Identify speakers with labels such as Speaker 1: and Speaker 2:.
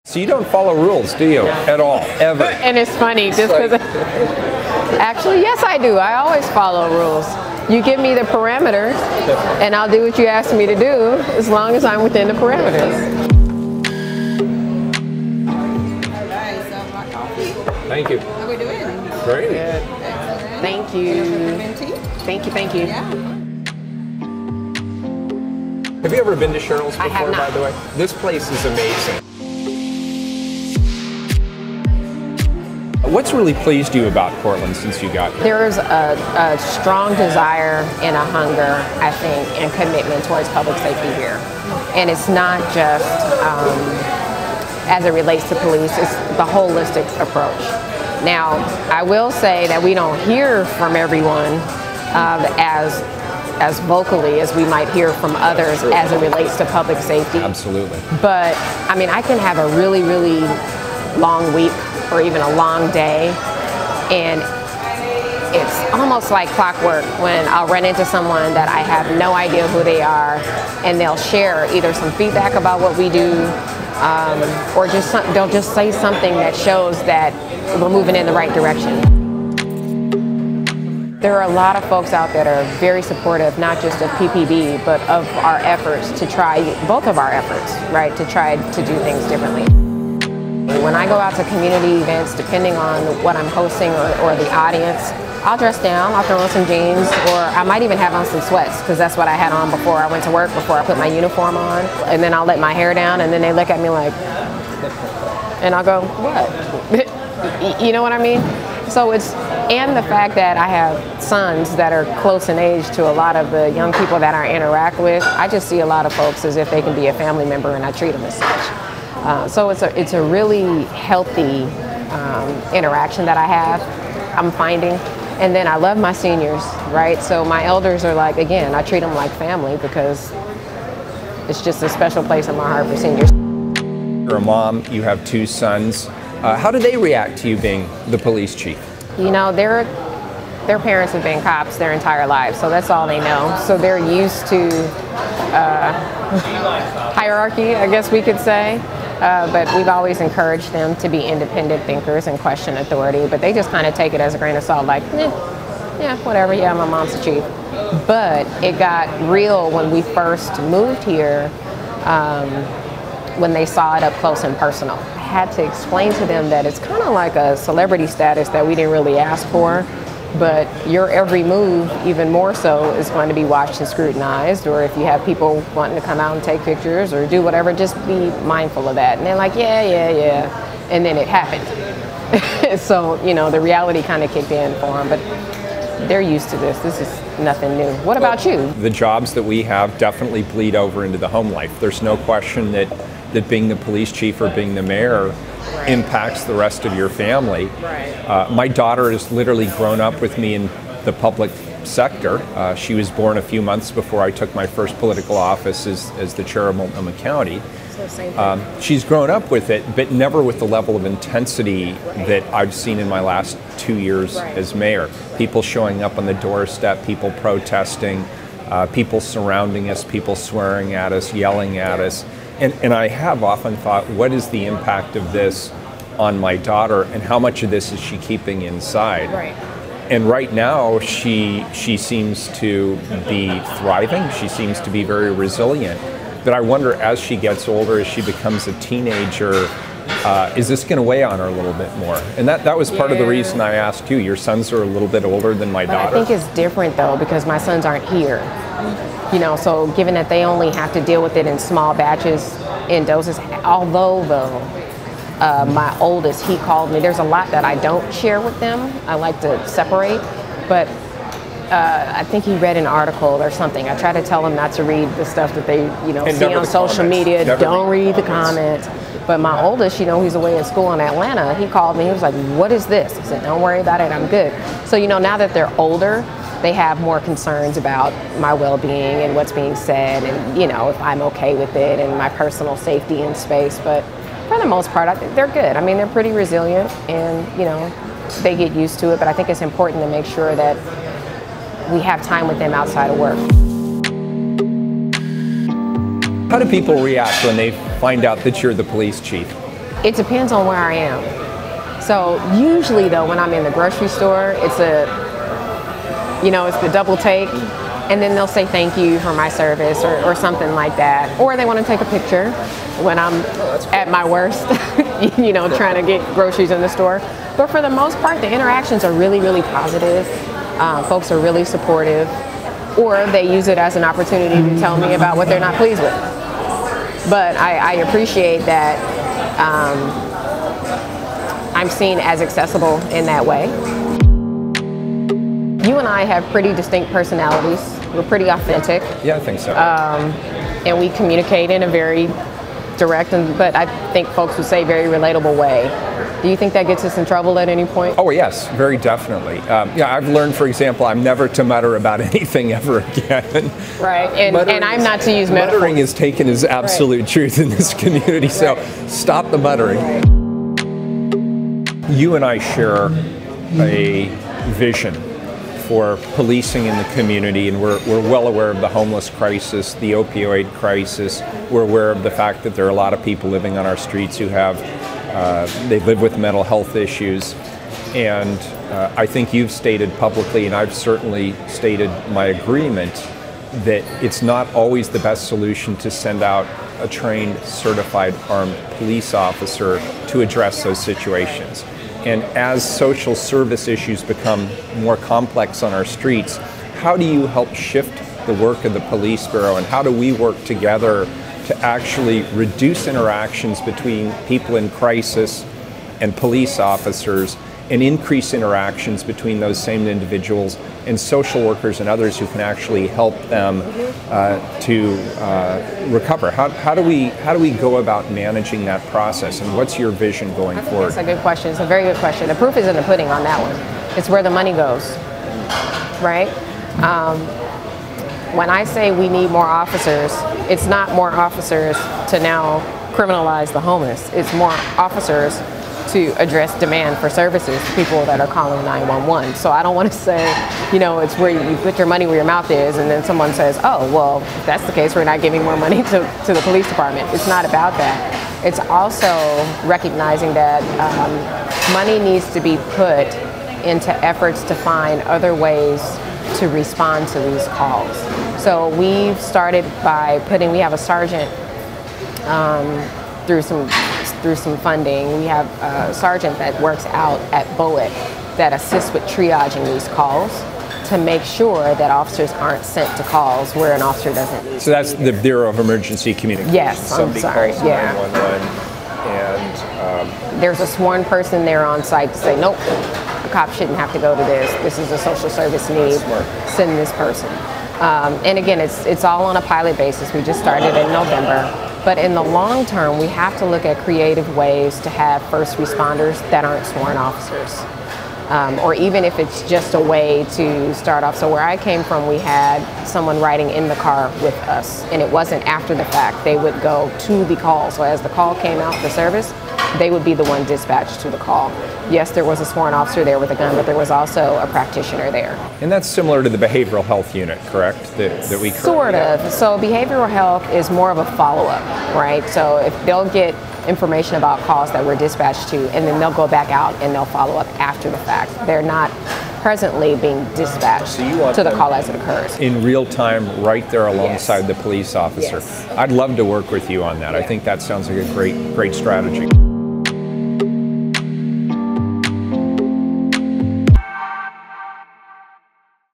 Speaker 1: So you don't follow rules, do you? At all, ever?
Speaker 2: And it's funny, just because... Actually, yes, I do. I always follow rules. You give me the parameters, and I'll do what you ask me to do, as long as I'm within the parameters.
Speaker 1: Thank you.
Speaker 3: How are we doing?
Speaker 1: Great.
Speaker 2: Good. Thank you. Thank you, thank you.
Speaker 3: Yeah.
Speaker 1: Have you ever been to Cheryl's before,
Speaker 2: I have not.
Speaker 1: by the way? This place is amazing. What's really pleased you about Portland since you got here?
Speaker 2: There is a strong desire and a hunger, I think, and commitment towards public safety here. And it's not just as it relates to police, it's the holistic approach. Now, I will say that we don't hear from everyone as vocally as we might hear from others as it relates to public safety.
Speaker 1: Absolutely.
Speaker 2: But, I mean, I can have a really, really long week or even a long day, and it's almost like clockwork when I'll run into someone that I have no idea who they are, and they'll share either some feedback about what we do, or they'll just say something that shows that we're moving in the right direction. There are a lot of folks out that are very supportive, not just of PPB, but of our efforts to try, both of our efforts, right, to try to do things differently. When I go out to community events, depending on what I'm hosting or the audience, I'll dress down, I'll throw on some jeans, or I might even have on some sweats, because that's what I had on before I went to work, before I put my uniform on. And then I'll let my hair down, and then they look at me like, and I'll go, what? You know what I mean? So and the fact that I have sons that are close in age to a lot of the young people that I interact with, I just see a lot of folks as if they can be a family member, and I treat them as such. So it's a really healthy interaction that I have, I'm finding. And then I love my seniors, right? So my elders are like, again, I treat them like family, because it's just a special place in my heart for seniors.
Speaker 1: You're a mom, you have two sons. How do they react to you being the police chief?
Speaker 2: You know, their parents have been cops their entire lives, so that's all they know. So they're used to hierarchy, I guess we could say. But we've always encouraged them to be independent thinkers and question authority, but they just kind of take it as a grain of salt, like, yeah, whatever, yeah, my mom's the chief. But it got real when we first moved here, when they saw it up close and personal. I had to explain to them that it's kind of like a celebrity status that we didn't really ask for, but your every move, even more so, is going to be watched and scrutinized. Or if you have people wanting to come out and take pictures or do whatever, just be mindful of that. And they're like, yeah. And then it happened. So, you know, the reality kind of kicked in for them, but they're used to this. This is nothing new. What about you?
Speaker 1: The jobs that we have definitely bleed over into the home life. There's no question that being the police chief or being the mayor impacts the rest of your family.
Speaker 2: Right.
Speaker 1: My daughter has literally grown up with me in the public sector. She was born a few months before I took my first political office as the chair of Multnomah County.
Speaker 2: So same thing.
Speaker 1: She's grown up with it, but never with the level of intensity that I've seen in my last 2 years as mayor. People showing up on the doorstep, people protesting, people surrounding us, people swearing at us, yelling at us. And I have often thought, what is the impact of this on my daughter, and how much of this is she keeping inside?
Speaker 2: Right.
Speaker 1: And right now, she seems to be thriving. She seems to be very resilient. But I wonder, as she gets older, as she becomes a teenager, is this going to weigh on her a little bit more? And that was part of the reason I asked you. Your sons are a little bit older than my daughter.
Speaker 2: I think it's different, though, because my sons aren't here. You know, so given that they only have to deal with it in small batches, in doses, although though my oldest, he called me. There's a lot that I don't share with them. I like to separate, but I think he read an article or something. I try to tell him not to read the stuff that they, see on social media. Don't read the comments. But my oldest, he's away at school in Atlanta. He called me. He was like, "What is this?" I said, "Don't worry about it. I'm good." So, now that they're older, they have more concerns about my well-being and what's being said, and if I'm okay with it, and my personal safety and space. But for the most part, I think they're good. I mean, they're pretty resilient, and they get used to it. But I think it's important to make sure that we have time with them outside of work.
Speaker 1: How do people react when they find out that you're the police chief?
Speaker 2: It depends on where I am. So usually though, when I'm in the grocery store, it's the double take, and then they'll say thank you for my service or something like that. Or they want to take a picture when I'm at my worst, trying to get groceries in the store. But for the most part, the interactions are really, really positive. Folks are really supportive, or they use it as an opportunity to tell me about what they're not pleased with. But I appreciate that I'm seen as accessible in that way. You and I have pretty distinct personalities. We're pretty authentic.
Speaker 1: Yeah, I think so.
Speaker 2: And we communicate in a very direct, but I think folks would say very relatable way. Do you think that gets us in trouble at any point?
Speaker 1: Oh yes, very definitely. I've learned, for example, I'm never to mutter about anything ever again.
Speaker 2: Right, and I'm not to use metaphors.
Speaker 1: Muttering is taken as absolute truth in this community, so stop the muttering. You and I share a vision for policing in the community, and we're well aware of the homeless crisis, the opioid crisis. We're aware of the fact that there are a lot of people living on our streets who they live with mental health issues. And I think you've stated publicly, and I've certainly stated my agreement, that it's not always the best solution to send out a trained, certified, armed police officer to address those situations. And as social service issues become more complex on our streets, how do you help shift the work of the police bureau, and how do we work together to actually reduce interactions between people in crisis and police officers, and increase interactions between those same individuals and social workers and others who can actually help them to recover? How do we go about managing that process, and what's your vision going forward?
Speaker 2: That's a good question. It's a very good question. The proof is in the pudding on that one. It's where the money goes, right? When I say we need more officers, it's not more officers to now criminalize the homeless. It's more officers to address demand for services to people that are calling 911. So I don't want to say, it's where you put your money where your mouth is, and then someone says, oh, well, if that's the case, we're not giving more money to the police department. It's not about that. It's also recognizing that money needs to be put into efforts to find other ways to respond to these calls. So we've started by we have a sergeant through some funding. We have a sergeant that works out at BOEC that assists with triaging these calls to make sure that officers aren't sent to calls where an officer doesn't.
Speaker 1: So that's the Bureau of Emergency Communications.
Speaker 2: Yes,
Speaker 1: Somebody
Speaker 2: I'm sorry.
Speaker 1: calls 911, and
Speaker 2: there's a sworn person there on site to say, nope, a cop shouldn't have to go to this. This is a social service need. Send this person. And again, it's all on a pilot basis. We just started in November. But in the long term, we have to look at creative ways to have first responders that aren't sworn officers. Or even if it's just a way to start off. So where I came from, we had someone riding in the car with us, and it wasn't after the fact. They would go to the call. So as the call came out for service, they would be the one dispatched to the call. Yes, there was a sworn officer there with a gun, but there was also a practitioner there.
Speaker 1: And that's similar to the behavioral health unit, correct? That we
Speaker 2: sort of.
Speaker 1: Have.
Speaker 2: So behavioral health is more of a follow-up, right? So if they'll get information about calls that were dispatched to, and then they'll go back out and they'll follow up after the fact. They're not presently being dispatched to the call as it occurs.
Speaker 1: In real time, right there alongside the police officer.
Speaker 2: Yes.
Speaker 1: I'd love to work with you on that. I think that sounds like a great strategy.